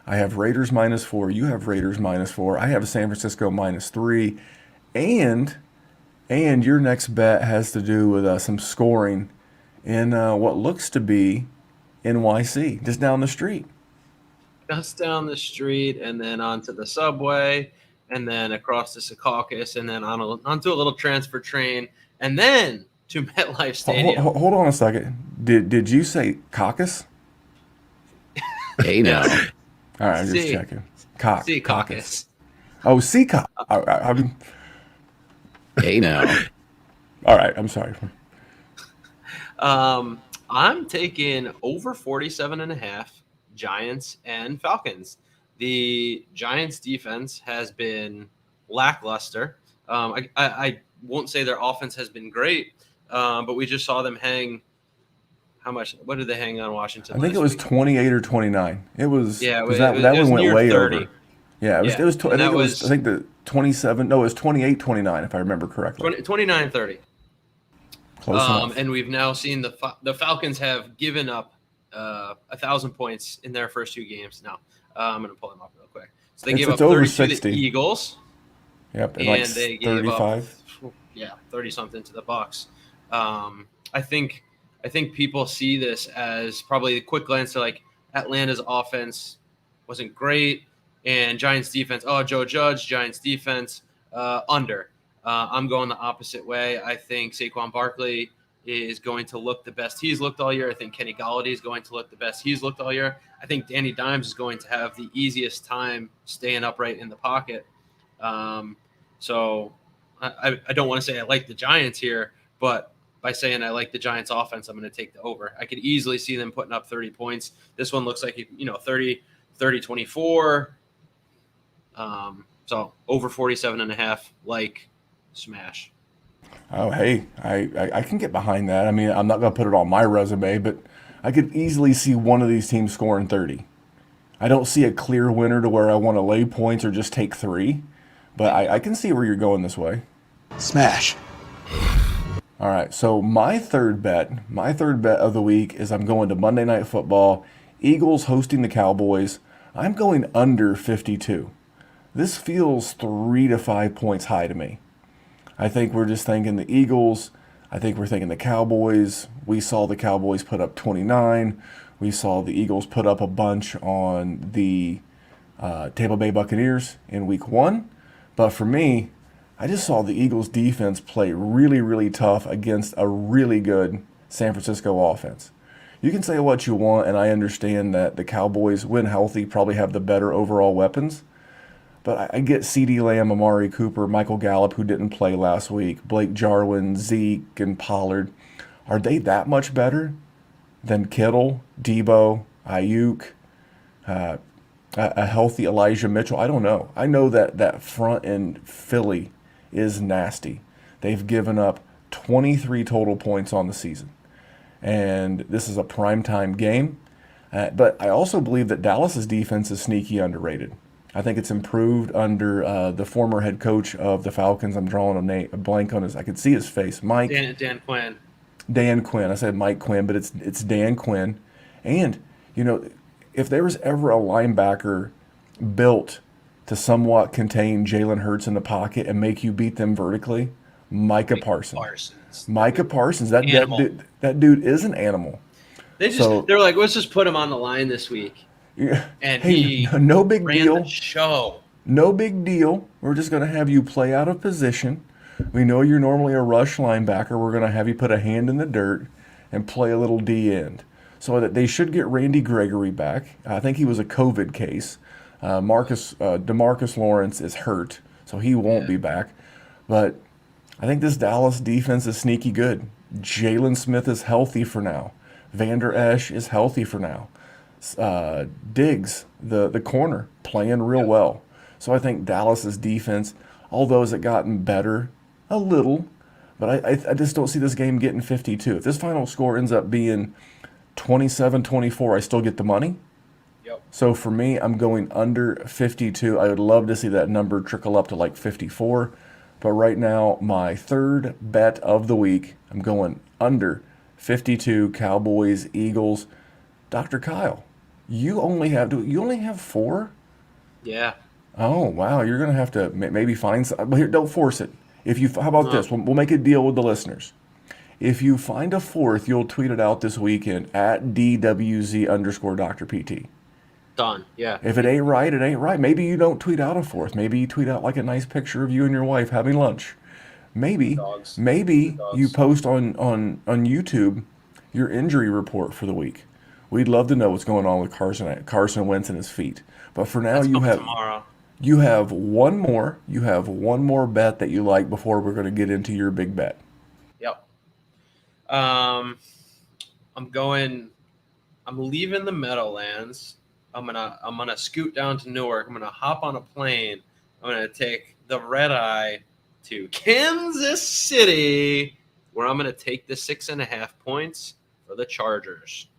I have Raiders -4. You have Raiders -4. I have San Francisco -3, and your next bet has to do with some scoring in what looks to be NYC, just down the street. Just down the street, and then onto the subway, and then across the Secaucus, and then onto a little transfer train, and then to MetLife Stadium. Hold on a second. Did you say caucus? Hey now. All right, I'm just checking. Caucus. Oh, Seacock. Hey now. All right, I'm sorry. I'm taking over 47.5 Giants and Falcons. The Giants defense has been lackluster. I won't say their offense has been great, but we just saw them hang. How much? What did they hang on Washington? I think it was 28 or 29. It was. Yeah, that one went way 30. Over. Yeah, it was. I think the 27. No, it was 28-29 if I remember correctly. 29-30. Close enough. And we've now seen the Falcons have given up 1,000 points in their first 2 games. Now I'm going to pull them up real quick. So they gave up 30 to the Eagles. Yep, and like they 35. Gave up 30 something to the Bucs. I think people see this as probably a quick glance to like Atlanta's offense wasn't great, and Giants defense. Oh, Joe Judge, Giants defense under. I'm going the opposite way. I think Saquon Barkley is going to look the best he's looked all year. I think Kenny Golladay is going to look the best he's looked all year. I think Danny Dimes is going to have the easiest time staying upright in the pocket. So I don't want to say I like the Giants here, but by saying I like the Giants offense, I'm going to take the over. I could easily see them putting up 30 points. This one looks like, 30-24. So over 47.5, like smash. Oh, hey, I can get behind that. I mean, I'm not going to put it on my resume, but I could easily see one of these teams scoring 30. I don't see a clear winner to where I want to lay points or just take 3, but I can see where you're going this way. Smash. All right, so my third bet of the week is I'm going to Monday Night Football, Eagles hosting the Cowboys. I'm going under 52. This feels 3 to 5 points high to me. I think we're just thinking the Eagles. I think we're thinking the Cowboys. We saw the Cowboys put up 29. We saw the Eagles put up a bunch on the Tampa Bay Buccaneers in week 1. But for me, I just saw the Eagles defense play really, really tough against a really good San Francisco offense. You can say what you want, and I understand that the Cowboys, when healthy, probably have the better overall weapons. But I get CeeDee Lamb, Amari Cooper, Michael Gallup, who didn't play last week, Blake Jarwin, Zeke, and Pollard. Are they that much better than Kittle, Debo, Ayuk, a healthy Elijah Mitchell? I don't know. I know that front end Philly is nasty. They've given up 23 total points on the season. And this is a primetime game. But I also believe that Dallas's defense is sneaky underrated. I think it's improved under the former head coach of the Falcons. I'm drawing a blank on his. I could see his face. Mike. Dan Quinn. Dan Quinn. I said Mike Quinn, but it's Dan Quinn. And, if there was ever a linebacker built to somewhat contain Jalen Hurts in the pocket and make you beat them vertically, Micah Parsons. Parsons. Micah Parsons. That Animal. that dude is an animal. They So- were like, let's just put him on the line this week, Yeah. and Hey, he no big ran deal. the show. No big deal. We're just going to have you play out of position. We know you're normally a rush linebacker. We're going to have you put a hand in the dirt and play a little D end. So that they should get Randy Gregory back. I think he was a COVID case. DeMarcus Lawrence is hurt, so he won't be back. But I think this Dallas defense is sneaky good. Jalen Smith is healthy for now. Vander Esch is healthy for now. Diggs, the corner, playing real well. So I think Dallas's defense, although it's gotten better a little, but I just don't see this game getting 52. If this final score ends up being 27-24, I still get the money. Yep. So for me, I'm going under 52. I would love to see that number trickle up to like 54. But right now, my third bet of the week, I'm going under 52, Cowboys, Eagles. Dr. Kyle, you only have 4? Yeah. Oh, wow. You're going to have to maybe find some. But here, don't force it. How about this? We'll make a deal with the listeners. If you find a 4th, you'll tweet it out this weekend at DWZ_DrPT. Done. Yeah. If it ain't right, it ain't right. Maybe you don't tweet out a 4th. Maybe you tweet out like a nice picture of you and your wife having lunch. Maybe you post on YouTube your injury report for the week. We'd love to know what's going on with Carson Wentz and his feet. But for now, Tomorrow. you have one more. You have one more bet that you like before we're going to get into your big bet. Yep. I'm leaving the Meadowlands. I'm gonna scoot down to Newark. I'm gonna hop on a plane. I'm gonna take the red eye to Kansas City, where I'm gonna take the 6.5 points for the Chargers.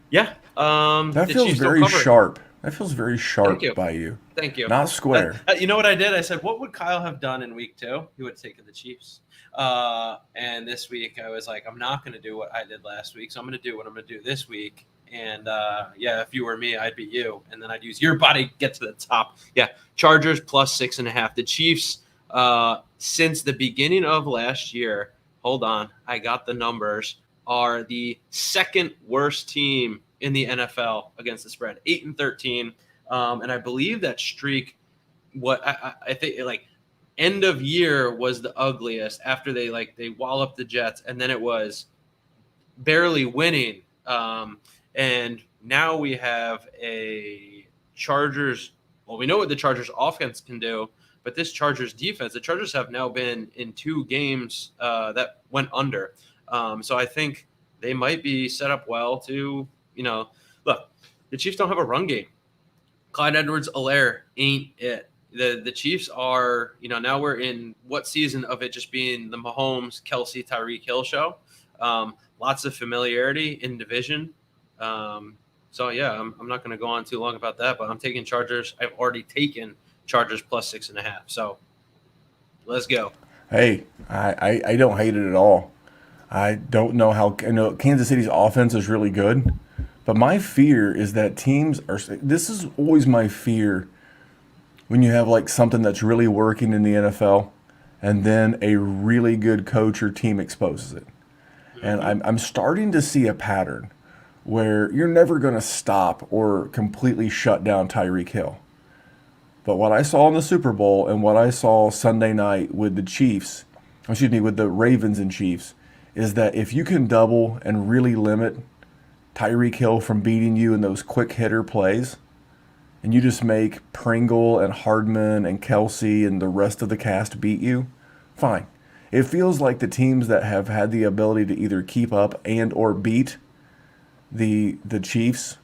Yeah. That feels very sharp. That feels very sharp by you. Thank you. Not square. You know what I did? I said, what would Kyle have done in week 2? He would have taken the Chiefs. And this week I was like, I'm not going to do what I did last week. So I'm going to do what I'm going to do this week. And if you were me, I'd beat you. And then I'd use your body to get to the top. Yeah. Chargers plus 6.5. The Chiefs, since the beginning of last year, hold on, I got the numbers, are the second worst team in the NFL against the spread, 8-13. And I believe that streak, I think end of year was the ugliest after they walloped the Jets, and then it was barely winning. And now we have a Chargers. Well, we know what the Chargers offense can do, but this Chargers defense, the Chargers have now been in 2 games that went under. So I think they might be set up well to, look, the Chiefs don't have a run game. Clyde Edwards-Helaire ain't it. The Chiefs are, now we're in what season of it just being the Mahomes, Kelsey, Tyreek Hill show. Lots of familiarity in division. So, yeah, I'm not going to go on too long about that, but I'm taking Chargers. I've already taken Chargers plus 6.5. So let's go. Hey, I don't hate it at all. I don't know how Kansas City's offense is really good, but my fear is that teams are. This is always my fear when you have something that's really working in the NFL, and then a really good coach or team exposes it. And I'm starting to see a pattern where you're never going to stop or completely shut down Tyreek Hill. But what I saw in the Super Bowl and what I saw Sunday night with the Ravens and Chiefs, is that if you can double and really limit Tyreek Hill from beating you in those quick hitter plays, and you just make Pringle and Hardman and Kelsey and the rest of the cast beat you, fine. It feels like the teams that have had the ability to either keep up and or beat the Chiefs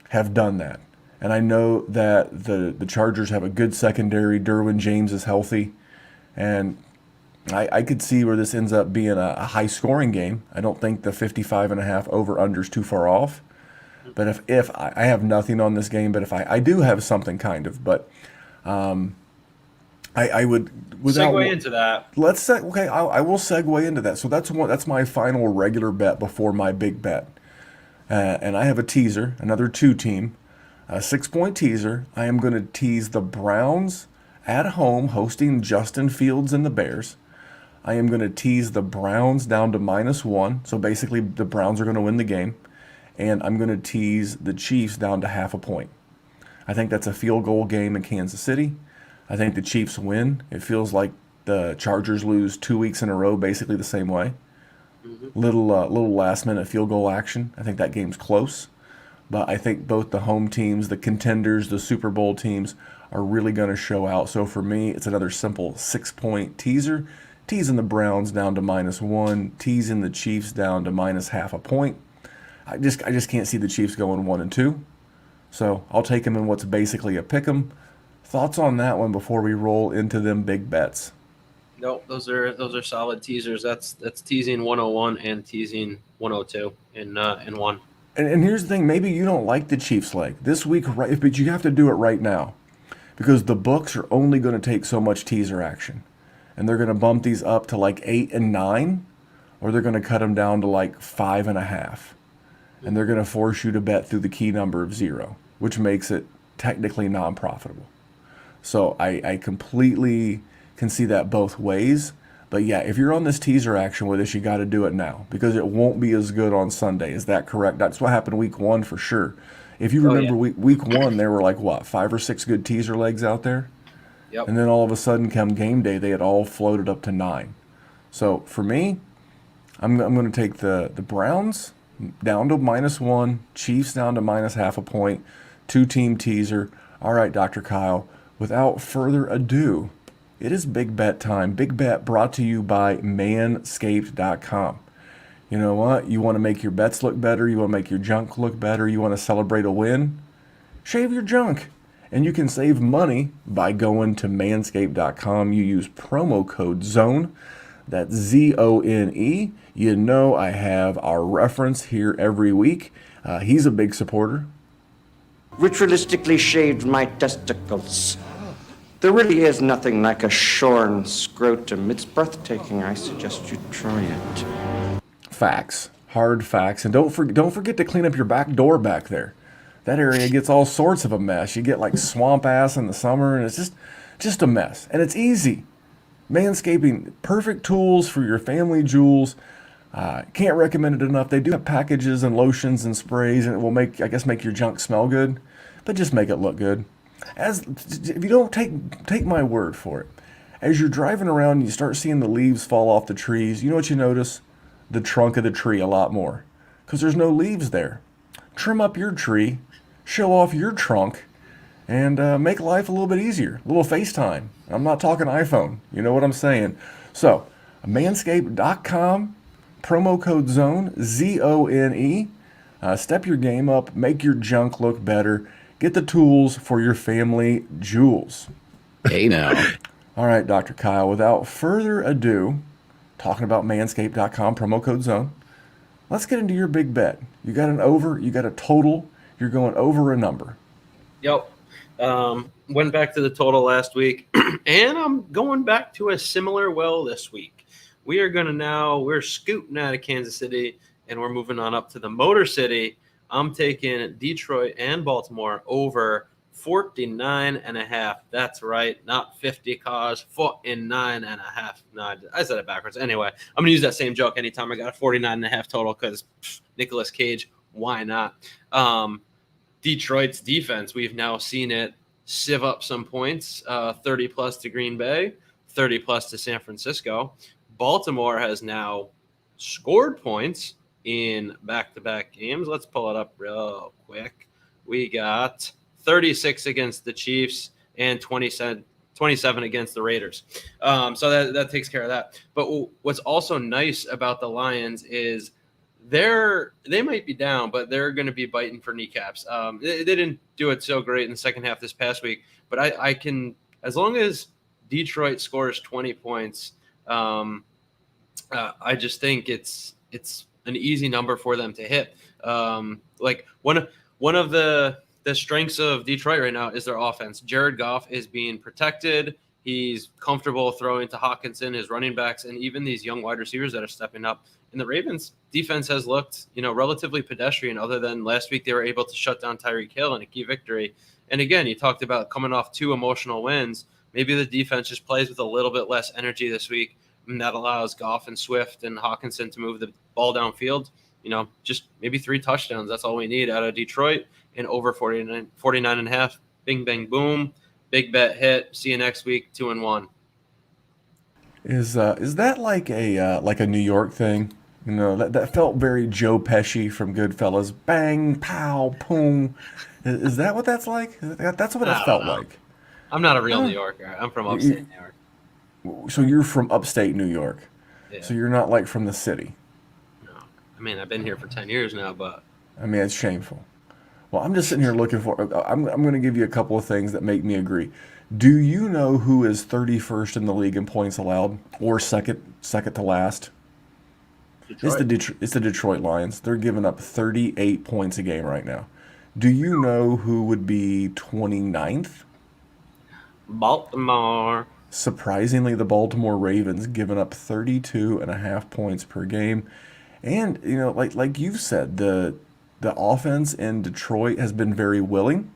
have done that. And I know that the Chargers have a good secondary. Derwin James is healthy. And I could see where this ends up being a high-scoring game. I don't think the 55.5 over-under is too far off. But if I have nothing on this game, but if I do have something kind of, but I would segue into that. I will segue into that. So that's my final regular bet before my big bet, and I have a teaser, another 2-team, a 6-point teaser. I am going to tease the Browns at home hosting Justin Fields and the Bears. I am going to tease the Browns down to -1. So basically, the Browns are going to win the game. And I'm going to tease the Chiefs down to half a point. I think that's a field goal game in Kansas City. I think the Chiefs win. It feels like the Chargers lose 2 weeks in a row, basically the same way. Little last minute field goal action. I think that game's close. But I think both the home teams, the contenders, the Super Bowl teams are really going to show out. So for me, it's another simple 6-point teaser. Teasing the Browns down to -1, teasing the Chiefs down to minus half a point. I just can't see the Chiefs going 1-2. So I'll take them in what's basically a pick 'em. Thoughts on that one before we roll into them big bets? No, those are solid teasers. That's teasing 101 and teasing 102 in one. And here's the thing, maybe you don't like the Chiefs leg this week, right? But you have to do it right now because the books are only going to take so much teaser action, and they're going to bump these up to like 8 and 9, or they're going to cut them down to like 5.5, and they're going to force you to bet through the key number of 0, which makes it technically non-profitable. So I completely can see that both ways. But yeah, if you're on this teaser action with us, you got to do it now because it won't be as good on Sunday. Is that correct? That's what happened week 1 for sure. If you remember week 1, there were like, what, 5 or 6 good teaser legs out there? Yep. And then all of a sudden, come game day, they had all floated up to 9. So for me, I'm going to take the Browns down to -1, Chiefs down to minus half a point, 2-team teaser. All right, Dr. Kyle, without further ado, it is big bet time. Big bet brought to you by Manscaped.com. You know what? You want to make your bets look better. You want to make your junk look better. You want to celebrate a win. Shave your junk. And you can save money by going to Manscaped.com. You use promo code ZONE. That's ZONE. You know I have our reference here every week. He's a big supporter. Ritualistically shaved my testicles. There really is nothing like a shorn scrotum. It's breathtaking. I suggest you try it. Facts. Hard facts. And don't forget to clean up your back door back there. That area gets all sorts of a mess. You get like swamp ass in the summer, and it's just a mess. And it's easy. Manscaping, perfect tools for your family jewels. Can't recommend it enough. They do have packages and lotions and sprays, and it will make your junk smell good, but just make it look good. If you don't take my word for it, as you're driving around and you start seeing the leaves fall off the trees, you know what you notice? The trunk of the tree a lot more, because there's no leaves there. Trim up your tree, show off your trunk, and make life a little bit easier. A little FaceTime. I'm not talking iPhone. You know what I'm saying? So, Manscaped.com, promo code ZONE, ZONE. Step your game up, make your junk look better. Get the tools for your family jewels. Hey now. All right, Dr. Kyle, without further ado, talking about Manscaped.com, promo code ZONE, let's get into your big bet. You got an over, you got a total, you're going over a number. Yep. Went back to the total last week, and I'm going back to a similar well this week. We're scooting out of Kansas City, and we're moving on up to the Motor City. I'm taking Detroit and Baltimore over 49.5. That's right, not 50 cars, 49.5. No, I said it backwards. Anyway, I'm going to use that same joke anytime I got a 49.5 total because Nicolas Cage, why not? Detroit's defense, we've now seen it sieve up some points, 30-plus to Green Bay, 30-plus to San Francisco. Baltimore has now scored points in back-to-back games. Let's pull it up real quick. We got 36 against the Chiefs and 27 against the Raiders. So that takes care of that. But what's also nice about the Lions is they might be down, but they're going to be biting for kneecaps. They didn't do it so great in the second half this past week, but I can, as long as Detroit scores 20 points, I just think it's an easy number for them to hit. Like one of the strengths of Detroit right now is their offense. Jared Goff is being protected. He's comfortable throwing to Hawkinson, his running backs, and even these young wide receivers that are stepping up. And the Ravens defense has looked, relatively pedestrian, other than last week they were able to shut down Tyreek Hill in a key victory. And again, you talked about coming off 2 emotional wins. Maybe the defense just plays with a little bit less energy this week. and that allows Goff and Swift and Hawkinson to move the ball downfield. Just maybe 3 touchdowns. That's all we need out of Detroit, and over 49 and a half. Bing, bang, boom. Big bet hit. See you next week, 2-1. Is that like a New York thing? That felt very Joe Pesci from Goodfellas. Bang, pow, boom. Is that what that's like? That's what it felt like. I'm not a real New Yorker. I'm from upstate New York. So you're from upstate New York. Yeah. So you're not like from the city. No. I mean, I've been here for 10 years now, but I mean, it's shameful. Well, I'm just sitting here looking for. I'm going to give you a couple of things that make me agree. Do you know who is 31st in the league in points allowed, or second to last? Detroit. It's the Detroit Lions. They're giving up 38 points a game right now. Do you know who would be 29th? Baltimore. Surprisingly, the Baltimore Ravens giving up 32.5 points per game. And, like you've said, the offense in Detroit has been very willing.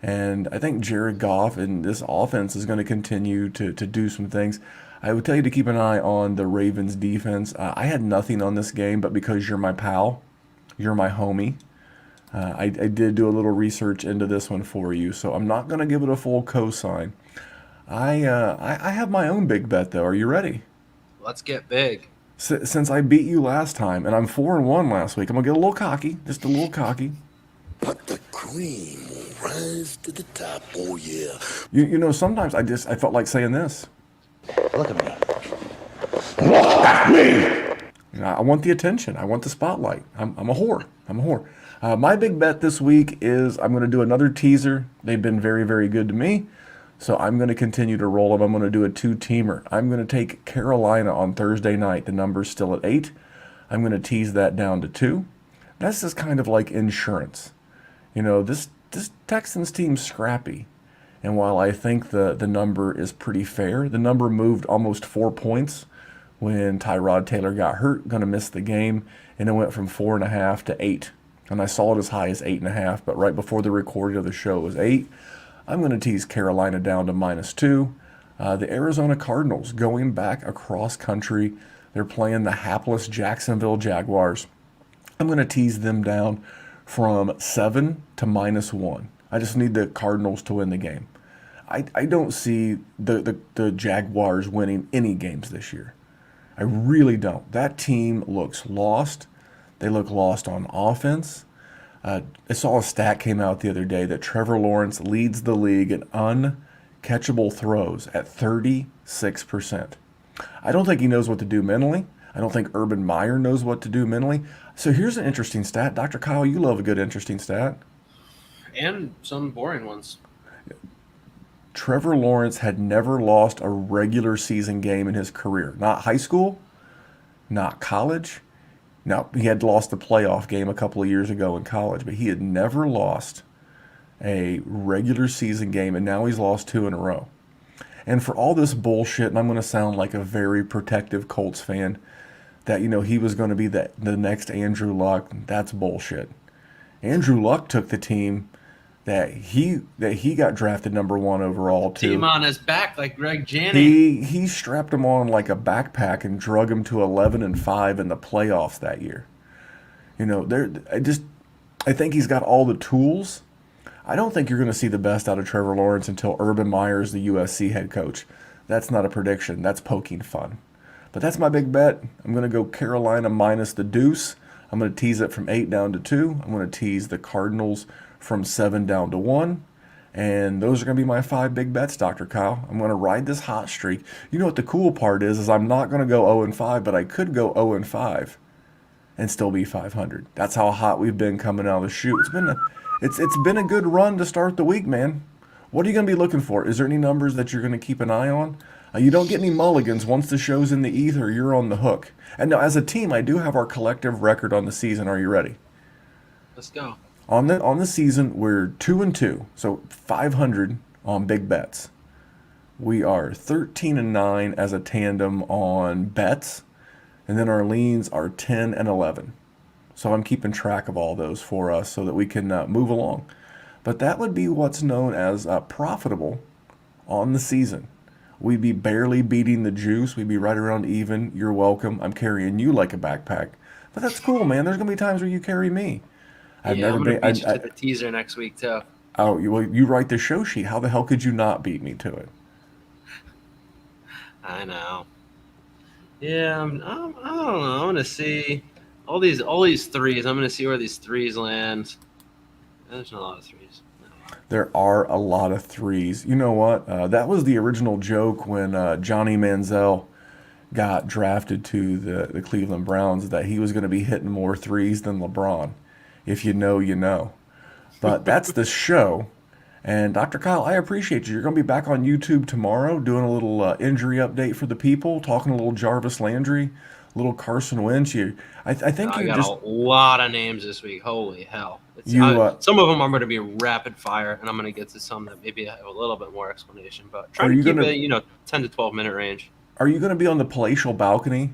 And I think Jared Goff and this offense is going to continue to do some things. I would tell you to keep an eye on the Ravens defense. I had nothing on this game, but because you're my pal, you're my homie, I did do a little research into this one for you. So I'm not going to give it a full cosign. I have my own big bet, though. Are you ready? Let's get big. Since I beat you last time, and I'm 4-1 last week, I'm going to get a little cocky, just a little cocky. But the cream will rise to the top, oh yeah. Sometimes I felt like saying this. Look at me. Look at me! I want the attention. I want the spotlight. I'm a whore. My big bet this week is I'm going to do another teaser. They've been very, very good to me. So I'm going to continue to roll them. I'm going to do a 2-teamer. I'm going to take Carolina on Thursday night. The number's still at 8. I'm going to tease that down to 2. That's just kind of like insurance. This Texans team's scrappy. And while I think the number is pretty fair, the number moved almost 4 points when Tyrod Taylor got hurt, going to miss the game, and it went from 4.5 to 8. And I saw it as high as 8.5, but right before the recording of the show it was 8. I'm going to tease Carolina down to -2. The Arizona Cardinals going back across country. They're playing the hapless Jacksonville Jaguars. I'm going to tease them down from 7 to -1. I just need the Cardinals to win the game. I don't see the Jaguars winning any games this year. I really don't. That team looks lost. They look lost on offense. I saw a stat came out the other day that Trevor Lawrence leads the league in uncatchable throws at 36%. I don't think he knows what to do mentally. I don't think Urban Meyer knows what to do mentally. So here's an interesting stat. Dr. Kyle, you love a good interesting stat. And some boring ones. Trevor Lawrence had never lost a regular season game in his career. Not high school, not college. Now, he had lost the playoff game a couple of years ago in college, but he had never lost a regular season game, and now he's lost 2 in a row. And for all this bullshit, and I'm going to sound like a very protective Colts fan, that, he was going to be the next Andrew Luck, that's bullshit. Andrew Luck took the team that he got drafted number 1 overall to. Team on his back like Greg Janney. He strapped him on like a backpack and drug him to 11-5 in the playoffs that year. I think he's got all the tools. I don't think you're going to see the best out of Trevor Lawrence until Urban Meyer is the USC head coach. That's not a prediction. That's poking fun. But that's my big bet. I'm going to go Carolina minus the deuce. I'm going to tease it from 8 down to 2. I'm going to tease the Cardinals from 7 down to 1. And those are going to be my 5 big bets, Dr. Kyle. I'm going to ride this hot streak. You know what the cool part is I'm not going to go 0-5, but I could go 0-5 and still be 500. That's how hot we've been coming out of the chute. It's been a good run to start the week, man. What are you going to be looking for? Is there any numbers that you're going to keep an eye on? You don't get any mulligans. Once the show's in the ether, you're on the hook. And now, as a team, I do have our collective record on the season. Are you ready? Let's go. On the season, we're 2-2, so 500 on big bets. We are 13-9 as a tandem on bets, and then our leans are 10-11. So I'm keeping track of all those for us so that we can move along. But that would be what's known as profitable on the season. We'd be barely beating the juice. We'd be right around even. You're welcome. I'm carrying you like a backpack. But that's cool, man. There's going to be times where you carry me. I've Yeah, never I'm gonna been. beat you to the teaser next week too. Oh, you write the show sheet. How the hell could you not beat me to it? I know. Yeah, I don't know. I'm gonna see all these threes. I'm gonna see where these threes land. There's not a lot of threes. No. There are a lot of threes. You know what? That was the original joke when Johnny Manziel got drafted to the Cleveland Browns, that he was going to be hitting more threes than LeBron. If you know, you know. But that's the show. And Dr. Kyle, I appreciate you. You're going to be back on YouTube tomorrow doing a little injury update for the people, talking a little Jarvis Landry, a little Carson Wentz. I think I you got just a lot of names this week. Holy hell! Some of them are going to be rapid fire, and I'm going to get to some that maybe have a little bit more explanation. But try to keep it, 10 to 12 minute range. Are you going to be on the palatial balcony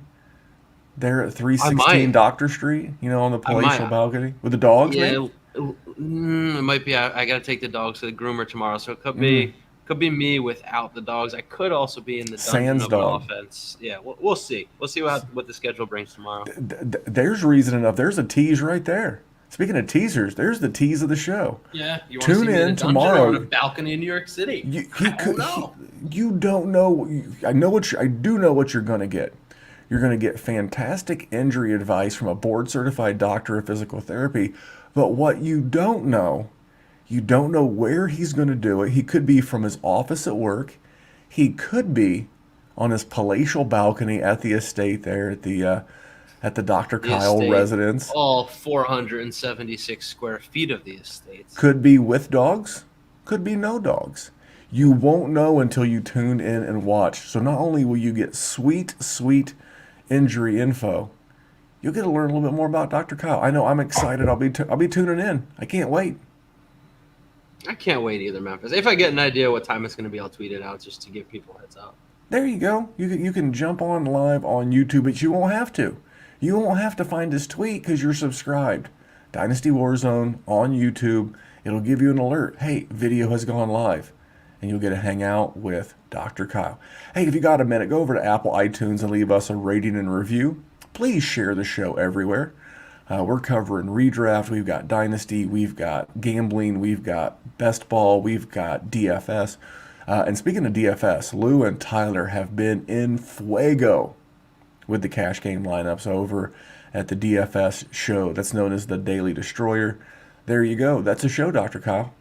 there at 316 Doctor Street? On the palatial balcony with the dogs, yeah, man? It might be. I got to take the dogs to the groomer tomorrow, so it could be me without the dogs. I could also be in the dungeon of offense. Yeah, we'll see. We'll see what the schedule brings tomorrow. There's reason enough. There's a tease right there. Speaking of teasers, there's the tease of the show. Yeah, you want Tune to see me in in tomorrow on a balcony in New York City. You don't know. I do know what you're going to get. You're going to get fantastic injury advice from a board-certified doctor of physical therapy. But what you don't know where he's going to do it. He could be from his office at work. He could be on his palatial balcony at the estate there at the Dr. Kyle estate, residence. All 476 square feet of the estate. Could be with dogs. Could be no dogs. You won't know until you tune in and watch. So not only will you get sweet injury info, you'll get to learn a little bit more about Dr. Kyle. I know I'm excited. I'll be tuning in. I can't wait. I can't wait either, Memphis. If I get an idea what time it's going to be, I'll tweet it out just to give people a heads up. There you go. You can jump on live on YouTube, but you won't have to. You won't have to find this tweet because you're subscribed. Dynasty Warzone on YouTube. It'll give you an alert. Hey, video has gone live. And you'll get to hang out with Dr. Kyle. Hey, if you got a minute, go over to Apple iTunes and leave us a rating and review. Please share the show everywhere. We're covering redraft. We've got Dynasty. We've got gambling. We've got best ball. We've got DFS. And speaking of DFS, Lou and Tyler have been in fuego with the cash game lineups over at the DFS show that's known as the Daily Destroyer. There you go. That's a show, Dr. Kyle.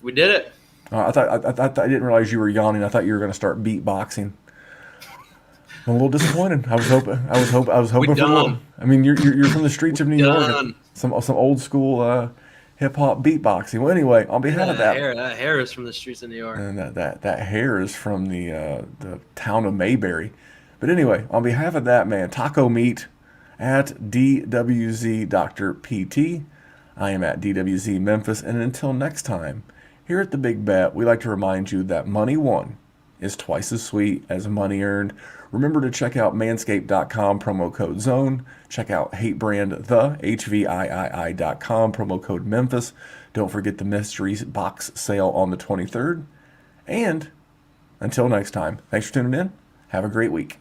We did it. I didn't realize you were yawning. I thought you were going to start beatboxing. I'm a little disappointed. I was hoping for more. I mean, you're from the streets of New York. Some old school hip hop beatboxing. Well, anyway, on behalf of that hair is from the streets of New York, and that hair is from the town of Mayberry. But anyway, on behalf of that man, Taco Meat at DWZ Dr. PT. I am at DWZ Memphis, and until next time, here at the Big Bet, we like to remind you that money won is twice as sweet as money earned. Remember to check out manscaped.com, promo code ZONE. Check out HateBrand, HVIII.com, promo code Memphis. Don't forget the mystery box sale on the 23rd. And until next time, thanks for tuning in. Have a great week.